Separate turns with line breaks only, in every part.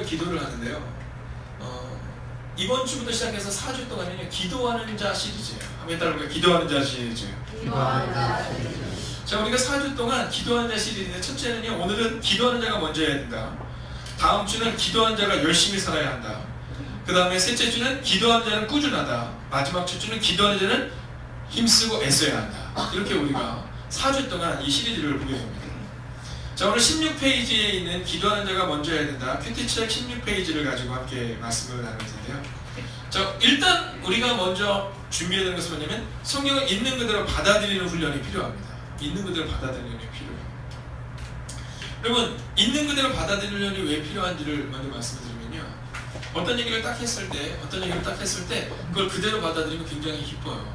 기도를 하는데요. 이번 주부터 시작해서 4주 동안은요, 기도하는 자 시리즈예요. 한번 따라볼까요? 기도하는 자 시리즈.
기도하는 자 시리즈.
자, 우리가 4주 동안 기도하는 자 시리즈인데, 첫째는요, 오늘은 기도하는 자가 먼저여야 된다. 다음 주는 기도하는 자가 열심히 살아야 한다. 그 다음에 셋째 주는 기도하는 자는 꾸준하다. 마지막 주 주는 기도하는 자는 힘쓰고 애써야 한다. 이렇게 우리가 4주 동안 이 시리즈를 보게 됩니다. 자, 오늘 16페이지에 있는 기도하는 자가 먼저 해야 된다. 큐티책 16페이지를 가지고 함께 말씀을 나눌 텐데요. 자, 일단 우리가 먼저 준비해야 되는 것은 뭐냐면, 성경을 있는 그대로 받아들이는 훈련이 필요합니다. 있는 그대로 받아들이는 훈련이 필요해요. 여러분, 있는 그대로 받아들이는 훈련이 왜 필요한지를 먼저 말씀드리면요, 어떤 얘기를 딱 했을 때 그걸 그대로 받아들이면 굉장히 기뻐요.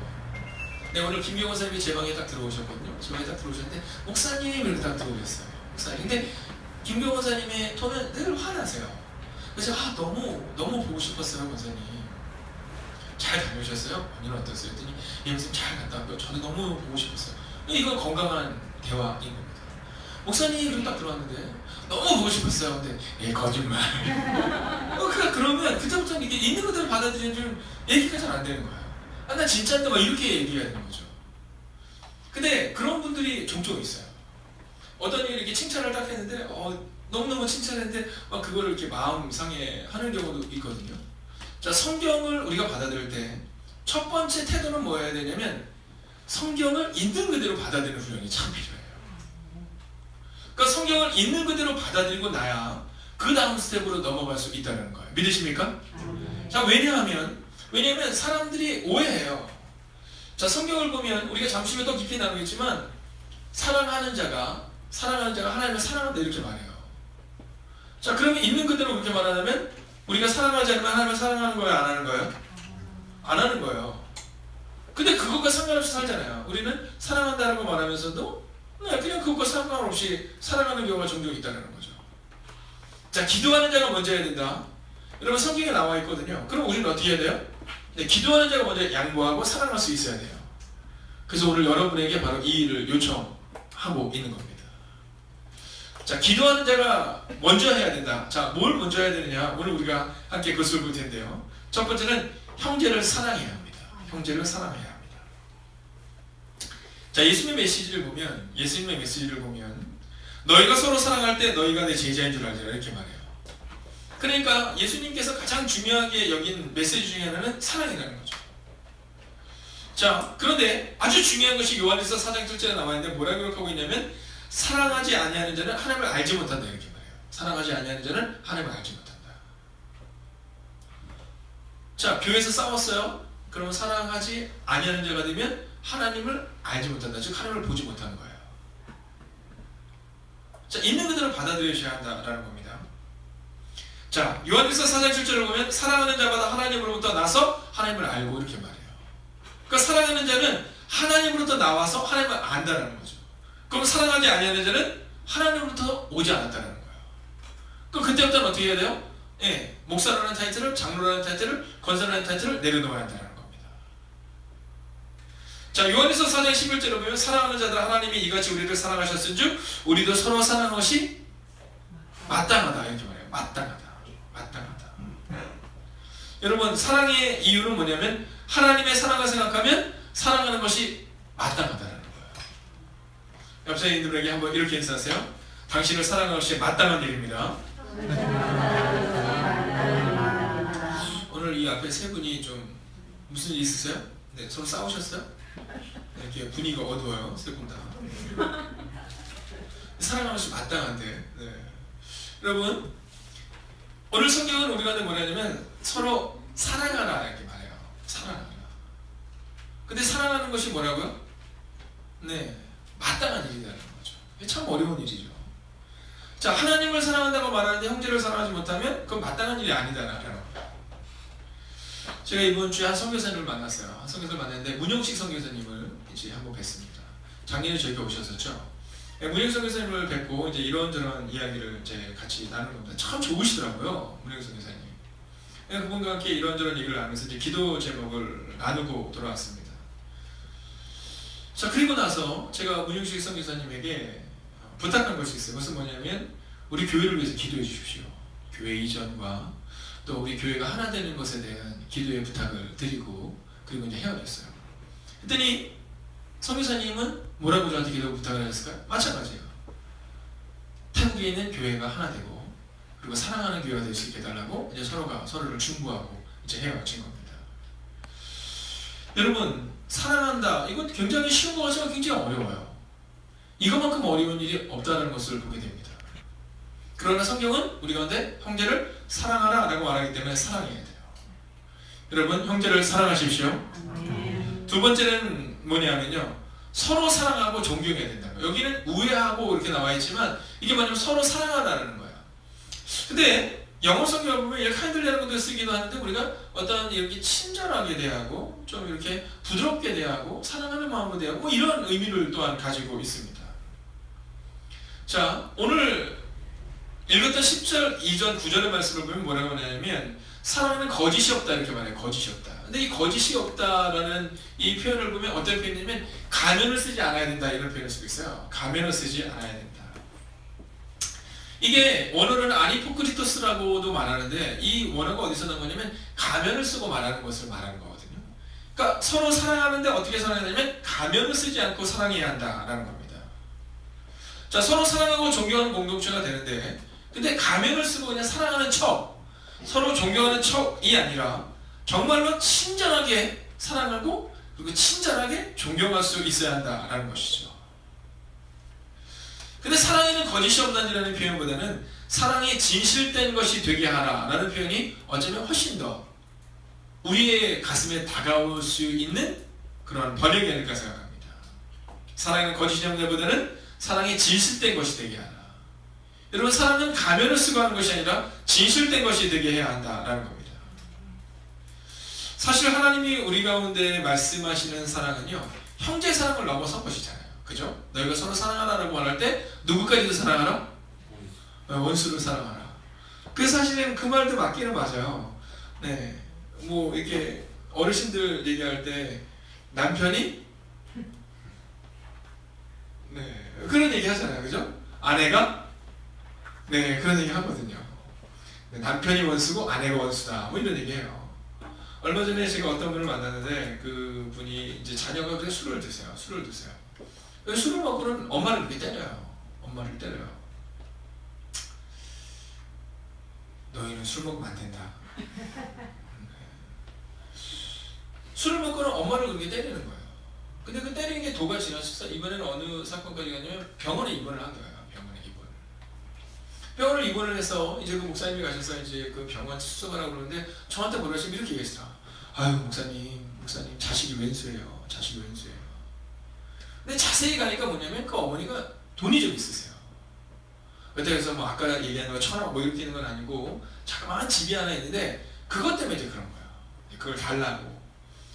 네, 오늘 김경호 선생님이 제 방에 딱 들어오셨거든요. 제 방에 딱 들어오셨는데, 목사님 이렇게 딱 들어오셨어요. 목사님. 근데 김경호 선생님의 톤은 늘 화나세요. 그래서 너무 보고 싶었어요. 목사님 잘 다녀오셨어요? 본인은 어떠세요? 했더니 예, 목사님 잘 갔다 왔고요. 저는 너무 보고 싶었어요. 이건 건강한 대화인 겁니다. 목사님 이렇게 딱 들어왔는데 너무 보고 싶었어요. 근데 예, 거짓말. 그러면 그때부터는 이게 있는 그대로 받아들이는 줄 얘기가 잘 안 되는 거예요. 난 진짜인데 막 이렇게 얘기해야 되는 거죠. 근데 그런 분들이 종종 있어요. 어떤 일이 이렇게 칭찬을 딱 했는데 너무너무 칭찬했는데 막 그거를 이렇게 마음 상해 하는 경우도 있거든요. 자, 성경을 우리가 받아들일 때 첫 번째 태도는 뭐여야 되냐면, 성경을 있는 그대로 받아들이는 훈련이 참 필요해요. 그러니까 성경을 있는 그대로 받아들이고 나야 그 다음 스텝으로 넘어갈 수 있다는 거예요. 믿으십니까? 자, 왜냐하면 사람들이 오해해요. 자, 성경을 보면 우리가 잠시 후에 더 깊이 나누겠지만, 사랑하는 자가 하나님을 사랑한다 이렇게 말해요. 자, 그러면 있는 그대로 그렇게 말하면 우리가 사랑하지 않으면 하나님을 사랑하는 거예요? 안 하는 거예요? 안 하는 거예요. 근데 그것과 상관없이 살잖아요. 우리는 사랑한다라고 말하면서도 그냥 그것과 상관없이 살아가는 경우가 종종 있다는 거죠. 자, 기도하는 자가 먼저 해야 된다. 여러분, 성경에 나와 있거든요. 그럼 우리는 어떻게 해야 돼요? 네, 기도하는 자가 먼저 양보하고 사랑할 수 있어야 돼요. 그래서 오늘 여러분에게 바로 이 일을 요청하고 있는 겁니다. 자, 기도하는 자가 먼저 해야 된다. 자, 뭘 먼저 해야 되느냐? 오늘 우리가 함께 그것을 볼 텐데요. 첫 번째는 형제를 사랑해야 합니다. 형제를 사랑해야 합니다. 자, 예수님의 메시지를 보면 너희가 서로 사랑할 때 너희가 내 제자인 줄 알리라 이렇게 말해요. 그러니까 예수님께서 가장 중요하게 여긴 메시지 중에 하나는 사랑이라는 거죠. 자, 그런데 아주 중요한 것이 요한일서 4장 7절에 나와 있는데 뭐라고 기록하고 있냐면, 사랑하지 아니하는 자는 하나님을 알지 못한다 이렇게 말해요. 사랑하지 아니하는 자는 하나님을 알지 못한다. 자, 교회에서 싸웠어요. 그러면 사랑하지 아니하는 자가 되면 하나님을 알지 못한다. 즉 하나님을 보지 못하는 거예요. 자, 있는 그대로 받아들여야 한다라는 겁니다. 자, 요한일서 4장 7절을 보면 사랑하는 자마다 하나님으로부터 나서 하나님을 알고 이렇게 말해요. 그러니까 사랑하는 자는 하나님으로부터 나와서 하나님을 안다는 거죠. 그럼 사랑하지 아니하는 자는 하나님으로부터 오지 않았다는 거예요. 그럼 그때부터는 어떻게 해야 돼요? 예, 목사라는 타이틀을, 장로라는 타이틀을, 권사라는 타이틀을 내려놓아야 한다는 겁니다. 자, 요한일서 4장 11절을 보면 사랑하는 자들 하나님이 이같이 우리를 사랑하셨은즉 우리도 서로 사랑하는 것이 마땅하다 이렇게 말해요. 마땅하다. 여러분, 사랑의 이유는 뭐냐면 하나님의 사랑을 생각하면 사랑하는 것이 마땅하다는 거예요. 옆 사람들에게 한번 이렇게 인사하세요. 당신을 사랑하는 것이 마땅한 일입니다. 오늘 이 앞에 세 분이 좀 무슨 일 있으세요? 네, 서로 싸우셨어요? 네, 이렇게 분위기가 어두워요. 세 분 다. 사랑하는 것이 마땅한데. 네. 여러분, 오늘 성경은 우리가 뭐냐면 서로 사랑하라 이렇게 말해요. 사랑하라. 근데 사랑하는 것이 뭐라고요? 네, 마땅한 일이라는 거죠. 참 어려운 일이죠. 자, 하나님을 사랑한다고 말하는데 형제를 사랑하지 못하면 그건 마땅한 일이 아니다라는 거예요. 제가 이번 주에 한 선교사님을 만났어요. 한 선교사를 만났는데 문영식 선교사님을 이제 한번 뵀습니다. 작년에 저희가 오셨었죠. 문영식 선교사님을 뵙고 이제 이런저런 이야기를 이제 같이 나누는 겁니다. 참 좋으시더라고요, 문영식 선교사님. 그분과 함께 이런저런 얘기를 나누면서 이제 기도 제목을 나누고 돌아왔습니다. 자, 그리고 나서 제가 문영식 선교사님에게 부탁한 것이 있어요. 그것은 뭐냐면 우리 교회를 위해서 기도해 주십시오. 교회 이전과 또 우리 교회가 하나 되는 것에 대한 기도의 부탁을 드리고 그리고 이제 헤어졌어요. 그랬더니 성교사님은 뭐라고 저한테 기도 부탁을 하셨을까요? 마찬가지예요. 태국에 있는 교회가 하나 되고 그리고 사랑하는 교회가 될 수 있게 해달라고 이제 서로가 서로를 중보하고 이제 헤어진 겁니다. 여러분, 사랑한다, 이건 굉장히 쉬운 것 같지만 굉장히 어려워요. 이것만큼 어려운 일이 없다는 것을 보게 됩니다. 그러나 성경은 우리 가운데 형제를 사랑하라 라고 말하기 때문에 사랑해야 돼요. 여러분, 형제를 사랑하십시오. 두 번째는 뭐냐면요, 서로 사랑하고 존경해야 된다는 거예요. 여기는 우애하고 이렇게 나와 있지만 이게 뭐냐면 서로 사랑하라는 거예요. 근데 영어 성경을 보면 이렇게 카인들리라는 것도 쓰기도 하는데 우리가 어떤 이렇게 친절하게 대하고 좀 이렇게 부드럽게 대하고 사랑하는 마음으로 대하고 뭐 이런 의미를 또한 가지고 있습니다. 자, 오늘 읽었던 10절 이전 9절의 말씀을 보면 뭐라고 하냐면 사랑에는 거짓이 없다 이렇게 말해요. 거짓이 없다. 근데 이 거짓이 없다라는 이 표현을 보면 어떤 표현이냐면 가면을 쓰지 않아야 된다 이런 표현을 쓰고 있어요. 가면을 쓰지 않아야 된다. 이게 원어는 아니포크리토스라고도 말하는데 이 원어가 어디서 나온 거냐면 가면을 쓰고 말하는 것을 말하는 거거든요. 그러니까 서로 사랑하는데 어떻게 사랑해야 되냐면 가면을 쓰지 않고 사랑해야 한다라는 겁니다. 자, 서로 사랑하고 존경하는 공동체가 되는데 근데 가면을 쓰고 그냥 사랑하는 척, 서로 존경하는 척이 아니라 정말로 친절하게 사랑하고 그리고 친절하게 존경할 수 있어야 한다라는 것이죠. 근데 사랑에는 거짓이 없다는 표현보다는 사랑이 진실된 것이 되게 하라라는 표현이 어쩌면 훨씬 더 우리의 가슴에 다가올 수 있는 그런 번역이 아닐까 생각합니다. 사랑에는 거짓이 없다보다는 사랑이 진실된 것이 되게 하라. 여러분, 사랑은 가면을 쓰고 하는 것이 아니라 진실된 것이 되게 해야 한다라는 겁니다. 사실 하나님이 우리 가운데 말씀하시는 사랑은요, 형제 사랑을 넘어선 것이잖아요. 그죠? 너희가 서로 사랑하라고 말할 때 누구까지도 사랑하라? 원수를 사랑하라. 그래서 사실은 그 말도 맞기는 맞아요. 네, 뭐 이렇게 어르신들 얘기할 때 남편이 네 그런 얘기 하잖아요. 그죠? 아내가 네 그런 얘기 하거든요. 남편이 원수고 아내가 원수다. 뭐 이런 얘기해요. 얼마 전에 제가 어떤 분을 만났는데 그 분이 이제 자녀가 그냥 술을 드세요. 술을 먹고는 엄마를 그렇게 때려요. 엄마를 때려요. 너희는 술 먹으면 안 된다. 술을 먹고는 엄마를 그렇게 때리는 거예요. 근데 그 때리는 게 도가 지나쳐서 이번에는 어느 사건까지 갔냐면 병원에 입원을 한 거예요. 병원을 입원을 해서 이제 그 목사님이 가셔서 이제 그 병원 수습을 하고 그러는데 저한테 뭐라 하시면 이렇게 얘기했어요. 아유 목사님 자식이 왼수예요. 근데 자세히 가니까 뭐냐면 그 어머니가 돈이 좀 있으세요. 그래서 뭐 아까 얘기한 거 천억 뭐 이렇게 있는 건 아니고 자그마한 집이 하나 있는데 그것 때문에 이제 그런 거예요. 그걸 달라고.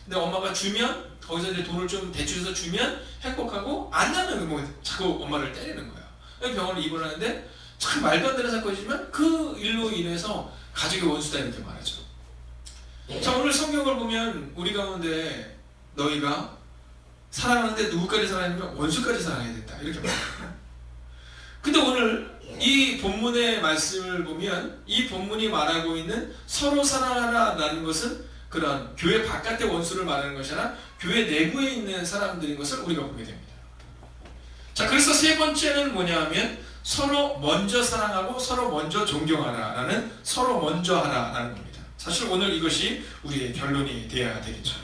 근데 엄마가 주면 거기서 이제 돈을 좀 대출해서 주면 행복하고 안 나면 뭐 자꾸 엄마를 때리는 거예요. 병원을 입원하는데 참 말도 안 되는 사건이지만 그 일로 인해서 가족의 원수다 이렇게 말하죠. 자, 오늘 성경을 보면 우리 가운데 너희가 사랑하는데 누구까지 사랑하냐면 원수까지 사랑해야 된다 이렇게 말해요. 근데 오늘 이 본문의 말씀을 보면 이 본문이 말하고 있는 서로 사랑하라 라는 것은 그런 교회 바깥의 원수를 말하는 것이 아니라 교회 내부에 있는 사람들인 것을 우리가 보게 됩니다. 자, 그래서 세 번째는 뭐냐 하면 서로 먼저 사랑하고 서로 먼저 존경하라 라는 서로 먼저 하라 라는 겁니다. 사실 오늘 이것이 우리의 결론이 되어야 되겠죠.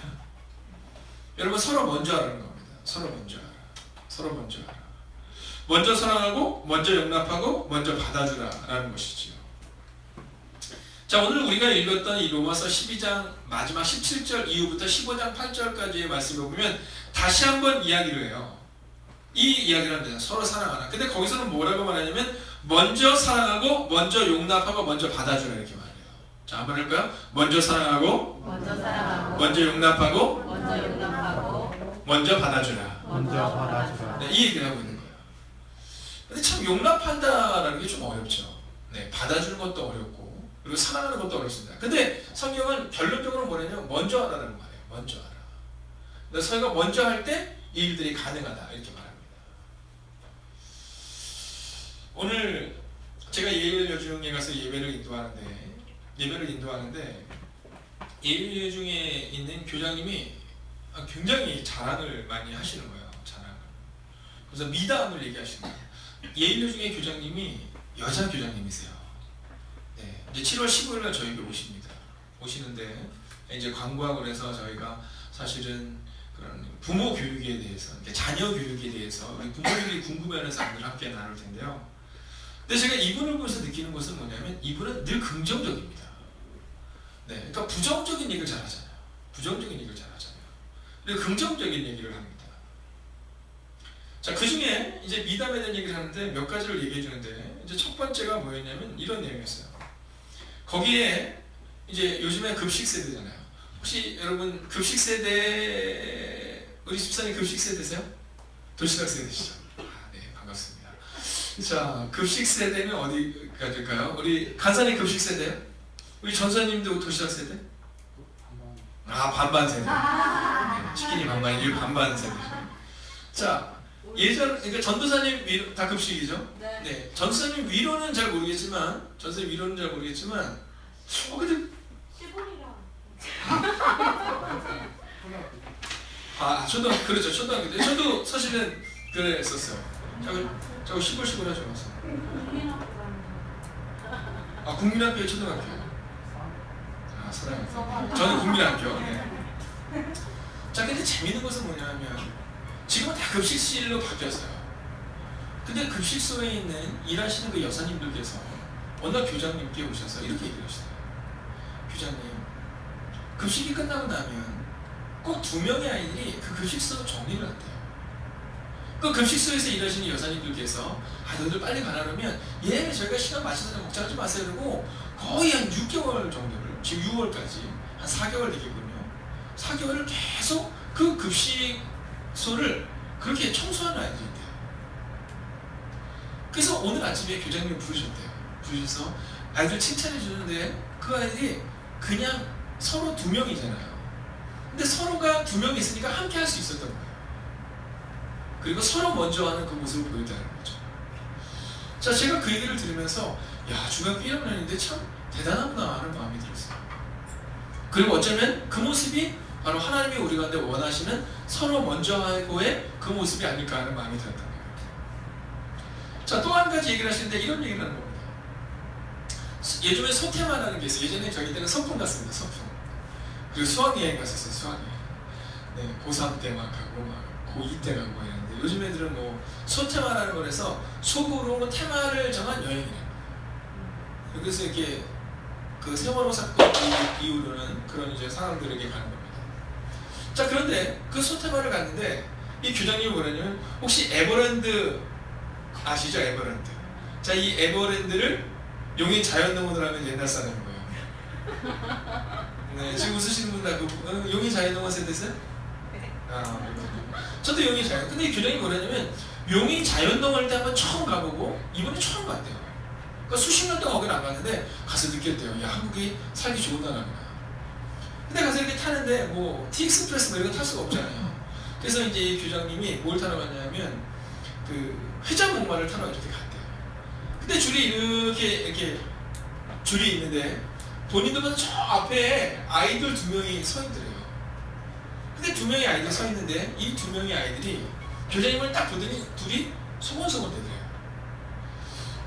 여러분, 서로 먼저 하라는 겁니다. 서로 먼저 하라. 먼저 사랑하고 먼저 용납하고 먼저 받아주라 라는 것이지요. 자, 오늘 우리가 읽었던 이 로마서 12장 마지막 17절 이후부터 15장 8절까지의 말씀을 보면 다시 한번 이야기를 해요. 이 이야기를 합니다. 서로 사랑하라. 근데 거기서는 뭐라고 말하냐면 먼저 사랑하고 먼저 용납하고 먼저 받아주라 이렇게 말해요. 자, 한번 할까요? 먼저 사랑하고 먼저 용납하고 먼저 받아주라. 네, 이 얘기를 하고 있는 거예요. 근데 참 용납한다라는 게 좀 어렵죠. 네, 받아주는 것도 어렵고 그리고 사랑하는 것도 어렵습니다. 근데 성경은 결론적으로 뭐냐면 먼저 하라는 말이에요. 먼저 하라. 그래서 저희가 먼저 할 때 이 일들이 가능하다 이렇게 말합니다. 오늘 제가 예일 여중에 가서 예배를 인도하는데 예일 여중에 있는 교장님이 굉장히 자랑을 많이 하시는 거예요. 자랑을. 그래서 미담을 얘기하시는 거예요. 예일 여중의 교장님이 여자 교장님이세요. 네, 이제 7월 15일 날 저희 오십니다. 오시는데 이제 광고하고 그래서 저희가 사실은 그런 부모 교육에 대해서, 자녀 교육에 대해서 우리 부모님이 궁금해하는 사람들 함께 나눌 텐데요. 근데 제가 이분을 보면서 느끼는 것은 뭐냐면 이분은 늘 긍정적입니다. 네, 그러니까 부정적인 얘기를 잘하잖아요. 부정적인 얘기를 잘하잖아요. 그리고 긍정적인 얘기를 합니다. 자, 그 중에 이제 미담에 대한 얘기를 하는데 몇 가지를 얘기해 주는데 이제 첫 번째가 뭐였냐면 이런 내용이었어요. 거기에 이제 요즘에 급식 세대잖아요. 혹시 여러분 급식 세대, 우리 집사님 급식 세대세요? 도시락 세대시죠? 네, 반갑습니다. 자, 급식 세대는 어디가 될까요? 우리 간사님 급식 세대요? 우리 전사님도 도시락 세대? 반반 세대. 네, 치킨이 반반이 반반 세대. 자, 그러니까 전도사님 위로 다 급식이죠? 네. 전도사님 위로는 잘 모르겠지만, 근데 그렇죠. 초등학교 때 저도 사실은 그랬었어요. 자꾸 시골시골하죠. 국민학교 초등학교. 사랑합니다. 저는 국민학교. 네. 자, 근데 재밌는 것은 뭐냐면 지금은 다 급식실로 바뀌었어요. 근데 급식소에 있는 일하시는 그 여사님들께서 어느 교장님께 오셔서 이렇게 얘기를 하시더라고요. 교장님, 급식이 끝나고 나면 꼭 2명의 아이들이 그 급식소 정리를 한대요. 그 급식소에서 일하시는 여사님들께서 너희들 빨리 가라 그러면 저희가 시간 맞춰서 먹자 하지 마세요. 그러고 거의 한 6개월 정도를, 지금 6월까지 한 4개월 되겠군요. 4개월을 계속 그 급식소를 그렇게 청소하는 아이들이 있대요. 그래서 오늘 아침에 교장님이 부르셨대요. 부르셔서 아이들 칭찬해 주는데 그 아이들이 그냥 서로 2명이잖아요. 근데 서로가 2명이 있으니까 함께 할 수 있었던 거예요. 그리고 서로 먼저 하는 그 모습을 보였다는 거죠. 자, 제가 그 얘기를 들으면서 중학교 1학년인데 참 대단하구나 하는 마음이 들었어요. 그리고 어쩌면 그 모습이 바로 하나님이 우리 가운데 원하시는 서로 먼저 하고의 그 모습이 아닐까 하는 마음이 들었던 거예요. 자, 또 한 가지 얘기를 하시는데 이런 얘기를 하는 겁니다. 예전에 소태마라는 게 있어요. 예전에 저희 때는 소풍 갔습니다. 소풍. 그리고 수학여행 갔었어요. 수학여행. 네, 고3 때 막 가고 고2 때 가고 이랬는데 요즘 애들은 소테마라는 걸 해서 속으로 테마를 정한 여행이래요. 그래서 이렇게 그 세월호 사건 이후로는 그런 이제 사람들에게 가는 겁니다. 자, 그런데 그 소테마를 갔는데 이 교장님이 뭐냐면 혹시 에버랜드 아시죠? 에버랜드. 자, 이 에버랜드를 용인 자연농원으로 하면 옛날 사람인 거예요. 네, 지금 웃으시는 분 다 용인 자연농원 세대세요? 네. 저도 용인 자연. 근데 이 교장이 뭐냐면 용인 자연농원을 때 한번 처음 가보고 이번에 처음 갔대요. 그러니까 수십 년 동안 거기를 안 갔는데 가서 느꼈대요. 한국이 살기 좋은 나라구나. 근데 가서 이렇게 타는데 티익스프레스 이런 거 탈 수가 없잖아요. 그래서 이제 이 교장님이 뭘 타러 갔냐면 그 회전목마를 타러 이렇게 갔대요. 근데 줄이 이렇게 줄이 있는데 본인도 봐서 저 앞에 아이들 2명이 서 있더래요. 근데 2명의 아이들이 서 있는데 이 2명의 아이들이 교장님을 딱 보더니 둘이 소곤소곤 되더래요.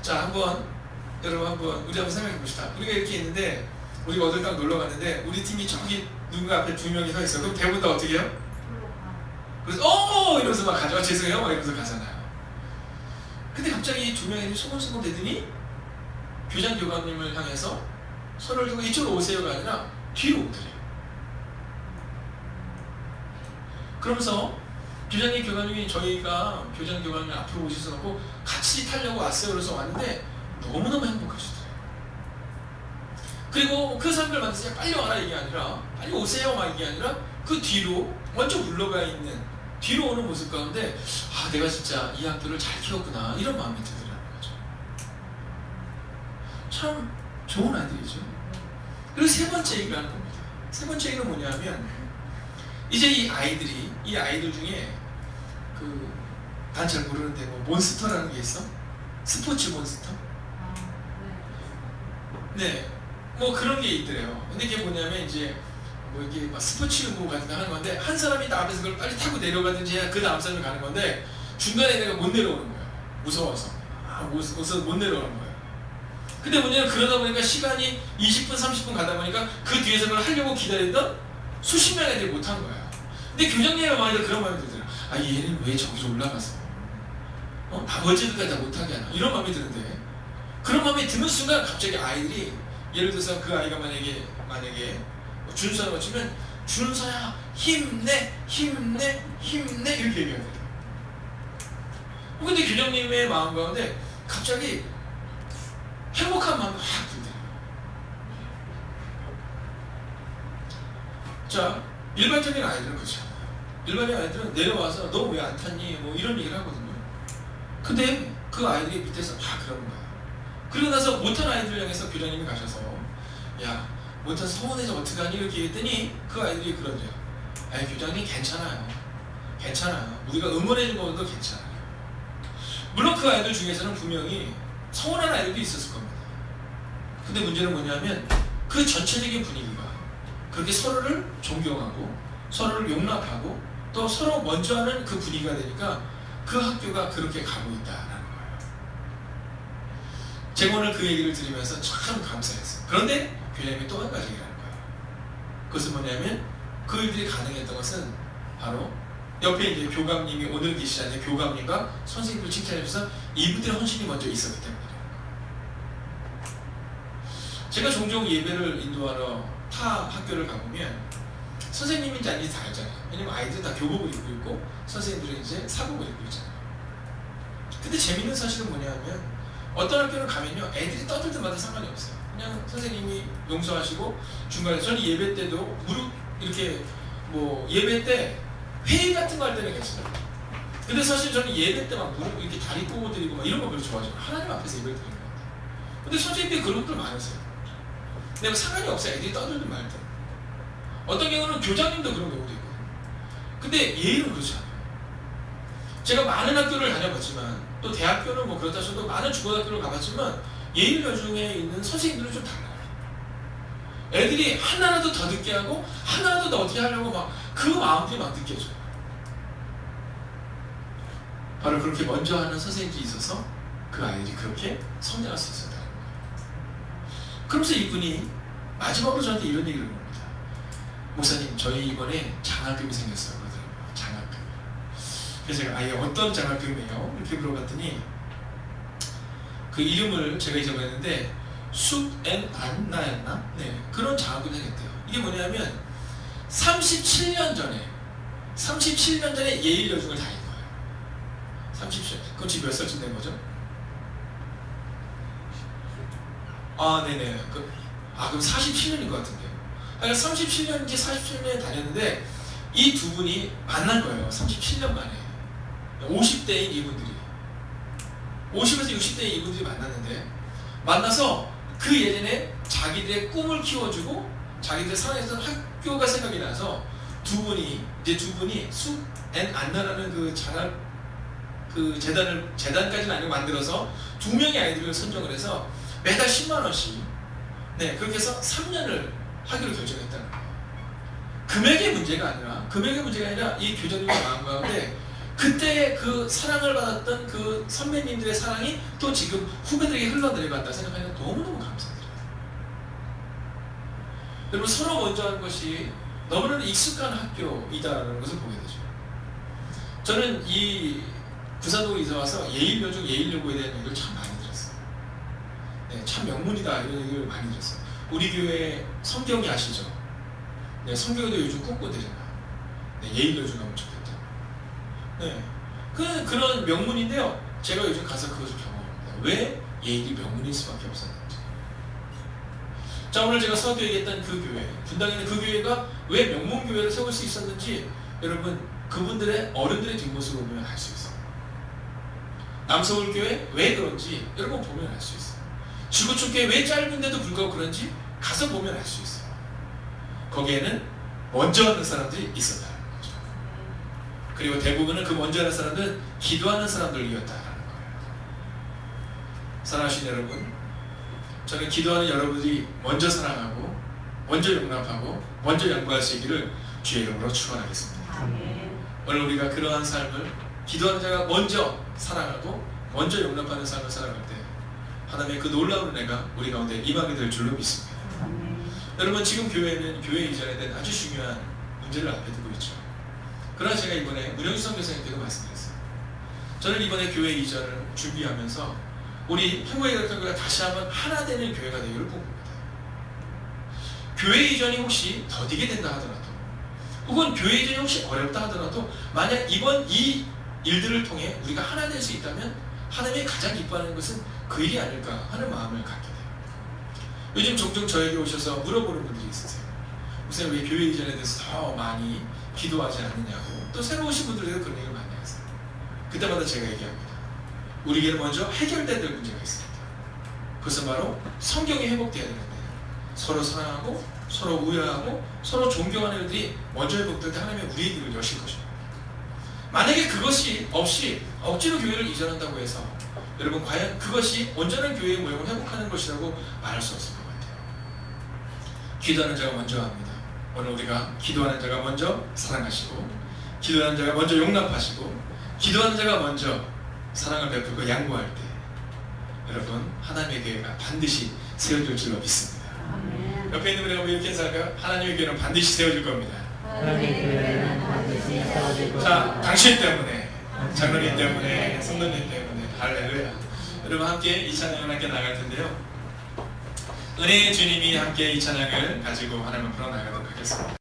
자, 여러분 우리 한번 생각해 봅시다. 우리가 이렇게 있는데 우리가 어딜 딱 놀러 갔는데 우리 팀이 저기 누군가 앞에 2명이 서 있어. 그럼 대부분 다 어떻게 해요? 그래서 이러면서 막 가져와 죄송해요 막 이러면서 가잖아요. 근데 갑자기 2명이 소곤소곤 되더니 교장 교감님을 향해서 손을 들고 이쪽으로 오세요가 아니라 뒤로 오더래요. 그러면서 교장님 교감님이 저희가 교장 교감님 앞으로 오셔서 놓고 같이 타려고 왔어요. 그래서 왔는데 너무너무 행복하시더래요. 그리고 그 사람들 만나서 빨리 와라 이게 아니라 빨리 오세요 막 이게 아니라 그 뒤로 먼저 물러가 있는 뒤로 오는 모습 가운데 내가 진짜 이 학교를 잘 키웠구나 이런 마음이 들더라는 거죠. 참 좋은 아이들이죠. 그리고 세 번째 얘기를 하는 겁니다. 세 번째 얘기는 뭐냐면 이제 이 아이들 중에 난 잘 모르는데 몬스터라는 게 있어? 스포츠 몬스터? 네, 뭐 그런 게 있더래요. 근데 이게 뭐냐면 이제 뭐 이게 막 스포츠 뭐 같은 거 하는 건데 한 사람이 나 앞에서 그걸 빨리 타고 내려가든지 해야 그 다음 사람이 가는 건데 중간에 내가 못 내려오는 거예요. 무서워서 못 내려오는 거예요. 근데 뭐냐면 그러다 보니까 시간이 20분 30분 가다 보니까 그 뒤에서 그걸 하려고 기다리던 수십 명 애들이 못한 거예요. 근데 교장님의 마음에 그런 마음이 들더라고요. 아 얘는 왜 저기로 올라가서 나머지들까지 다 못하게 하나 이런 마음이 드는데 그런 마음이 드는 순간 갑자기 아이들이 예를 들어서 그 아이가 만약에 준서라고 치면 준서야 힘내 이렇게 얘기해야 돼요. 근데 교장님의 마음 가운데 갑자기 행복한 마음이 확 들더라고요. 자, 일반적인 아이들은 그렇죠. 일반적인 아이들은 내려와서 너 왜 안 탔니? 뭐 이런 얘기를 하거든요. 근데 그 아이들이 밑에서 다 그러는 거예요. 그러고 나서 못한 아이들을 향해서 교장님이 가셔서 야 못한 서운해서 어떡하니? 이렇게 얘기했더니 그 아이들이 그러대요. 아니 교장님 괜찮아요. 우리가 응원해준 것도 괜찮아요. 물론 그 아이들 중에서는 분명히 서운한 아이들도 있었을 겁니다. 근데 문제는 뭐냐면 그 전체적인 분위기가 그렇게 서로를 존경하고 서로를 용납하고 또 서로 먼저 하는 그 분위기가 되니까 그 학교가 그렇게 가고 있다라는 거예요. 제가 오늘 그 얘기를 들으면서 참 감사했어요. 그런데 교장님이 또 한 가지 얘기를 하는 거예요. 그것은 뭐냐면 그 일들이 가능했던 것은 바로 옆에 이제 교감님이 오늘 계시지 않는 교감님과 선생님들 칭찬해주셔서 이분들의 헌신이 먼저 있었기 때문이에요. 제가 종종 예배를 인도하러 타 학교를 가보면 선생님인지 아닌지 다 알잖아요. 왜냐면 아이들은 다 교복을 입고 있고 선생님들은 이제 사복을 입고 있잖아요. 근데 재밌는 사실은 뭐냐면 어떤 학교를 가면요 애들이 떠들 때마다 상관이 없어요. 그냥 선생님이 용서하시고 중간에 저는 예배 때도 무릎 이렇게 뭐 예배 때 회의 같은 거 할 때는 괜찮아요. 근데 사실 저는 예배 때 막 무릎 이렇게 다리 꼬고 드리고 막 이런 거 별로 좋아하지 않아요. 하나님 앞에서 예배를 드리는 것 같아요. 근데 선생님들이 그런 것들 많으세요. 근데 뭐 상관이 없어요. 애들이 떠들든 말든. 어떤 경우는 교장님도 그런 경우도 있거든요. 근데 예의는 그렇지 않아요. 제가 많은 학교를 다녀봤지만 또 대학교는 뭐 그렇다 쳐도 많은 중고등학교를 가봤지만 예일 여중에 있는 선생님들은 좀 달라요. 애들이 하나라도 더 듣게 하고 하나라도 더 어떻게 하려고 막 그 마음이 막 느껴져요. 바로 그렇게 먼저 하는 선생님들이 있어서 그 아이들이 그렇게 성장할 수 있었다는 거예요. 그러면서 이분이 마지막으로 저한테 이런 얘기를 합니다. 목사님 저희 이번에 장학금이 생겼어요. 그러더라고요. 장학금. 그래서 제가 아예 어떤 장학금이에요? 이렇게 물어봤더니 그 이름을 제가 잊어버렸는데 숫앤안나였나? 네, 그런 장학금이 생겼대요. 이게 뭐냐면 37년 전에 예일 여중을 다닌 거예요. 37년. 그럼 지금 몇 살쯤 된 거죠? 아, 네네. 그럼 47년인 것 같은데요. 그러니까 37년인지 47년에 다녔는데 이 두 분이 만난 거예요. 37년 만에. 50대인 이분들이. 50에서 60대인 이분들이 만났는데 만나서 그 예전에 자기들의 꿈을 키워주고 자기들 사랑했던 학교가 생각이 나서 두 분이 숫앤안나라는 그 재단까지는 아니고 만들어서 두 명의 아이들을 선정을 해서 매달 10만 원씩 네 그렇게 해서 3년을 하기로 결정했다는 거예요. 금액의 문제가 아니라 이 교장님의 마음 가운데 그때 그 사랑을 받았던 그 선배님들의 사랑이 또 지금 후배들에게 흘러내려간다 생각하면 너무너무 감사드려요. 여러분 서로 먼저 하는 것이 너무나 익숙한 학교이다라는 것을 보게 되죠. 저는 이 부산으로 이사 와서 예일여중 예일여고에 대한 얘기를 참 많이 들었어요. 네, 참 명문이다 이런 얘기를 많이 들었어요. 우리 교회 성경이 아시죠? 네, 성경도 요즘 꿈꾸대잖아요. 네, 예일여중 가면 좋겠다. 네, 그런 명문인데요. 제가 요즘 가서 그것을 경험합니다. 왜 예일이 명문일 수밖에 없었는지. 자, 오늘 제가 서두 얘기했던 그 교회, 분당에 있는 그 교회가 왜 명문교회를 세울 수 있었는지 여러분 그분들의 어른들의 뒷모습을 보면 알 수 있어요. 남서울교회 왜 그런지 여러분 보면 알 수 있어요. 지구촌교회 왜 짧은데도 불구하고 그런지 가서 보면 알 수 있어요. 거기에는 먼저 하는 사람들이 있었다는 거죠. 그리고 대부분은 그 먼저 하는 사람들은 기도하는 사람들이었다는 거예요. 사랑하시는 여러분, 저는 기도하는 여러분들이 먼저 사랑하고 먼저 용납하고 먼저 양보할 수 있기를 주의 이름으로 축원하겠습니다. 오늘 우리가 그러한 삶을 기도하는 자가 먼저 사랑하고 먼저 용납하는 삶을 살아갈 때 하나님의 그 놀라운 은혜가 우리 가운데 임하게 될 줄로 믿습니다. 여러분 지금 교회는 교회 이전에 대한 아주 중요한 문제를 앞에 두고 있죠. 그러나 제가 이번에 문영주 선교사님께도 말씀드렸어요. 저는 이번에 교회 이전을 준비하면서 우리 한국의 교회가 다시 한번 하나 되는 교회가 되기를 꿈꿉니다. 교회 이전이 혹시 더디게 된다 하더라도 혹은 교회 이전이 혹시 어렵다 하더라도 만약 이번 이 일들을 통해 우리가 하나 될 수 있다면 하나님이 가장 기뻐하는 것은 그 일이 아닐까 하는 마음을 갖게 돼요. 요즘 종종 저에게 오셔서 물어보는 분들이 있으세요. 무슨 왜 교회 이전에 대해서 더 많이 기도하지 않느냐고. 또 새로 오신 분들에도 그런 얘기를 많이 하세요. 그때마다 제가 얘기합니다. 우리에게는 먼저 해결돼야 될 문제가 있습니다. 그것은 바로 성경이 회복돼야 되는데 서로 사랑하고 서로 우애하고 서로 존경하는 일들이 먼저 회복될 때 하나님의 우리의 길을 여실 것입니다. 만약에 그것이 없이 억지로 교회를 이전한다고 해서 여러분 과연 그것이 온전한 교회의 모형을 회복하는 것이라고 말할 수 없을 것 같아요. 기도하는 자가 먼저 합니다. 오늘 우리가 기도하는 자가 먼저 사랑하시고 기도하는 자가 먼저 용납하시고 기도하는 자가 먼저 사랑을 베풀고 양보할 때 여러분 하나님의 교회가 반드시 세워질 줄로 믿습니다. 옆에 있는 분에게 우리 이렇게 인사할까요? 하나님의 교회는 반드시 세워질 겁니다.
하나님의 교회는 반드시 세워질 것이다.
자, 당신 때문에, 장로님 때문에, 성도님 때문에, 할렐루야. 여러분 함께 이 찬양을 함께 나갈 텐데요. 은혜의 주님이 함께 이 찬양을 가지고 하나님 앞으로 나가도록 하겠습니다.